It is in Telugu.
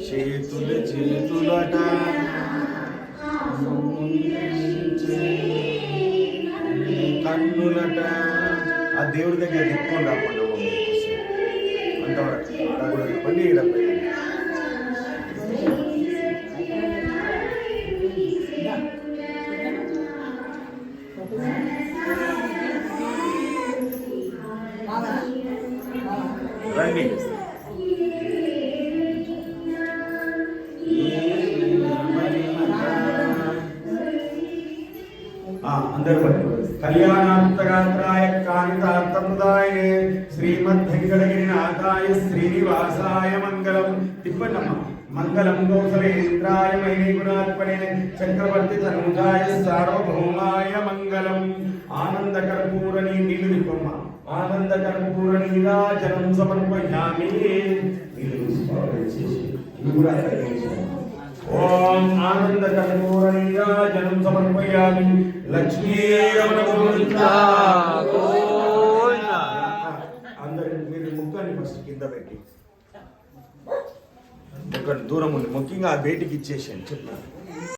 చేతులట కన్నులట ఆ దేవుడి దగ్గర తిప్పుకొని రాకుండా అంతవరకు చెప్పండి. రండి అందరూ కళ్యాణాంతగాత్రాయ కామితార్థప్రదాయ శ్రీమద్వెంకటగిరినాథాయ శ్రీనివాసాయ మంగళం. తిప్పన్నమ్మ. మంగళం కౌసలేంద్రాయ మహిగుణాత్మనే చక్రవర్తి తనూజాయ సార్వభౌమాయ మంగళం. ఆనంద కర్పూరని నీళ్ళు తిప్పమ్మ. ఆనంద కర్పూర నీరాజనం సమర్పయామి. ఓం ఆనంద కర్పూర నీరాజనం సమర్పయామి. లక్ష్మీ అందరు మీరు ముక్కని ఫస్ట్ కింద పెట్టి దూరం ఉంది. ముఖ్యంగా ఆ బయటికి ఇచ్చేసాను చెప్పాను.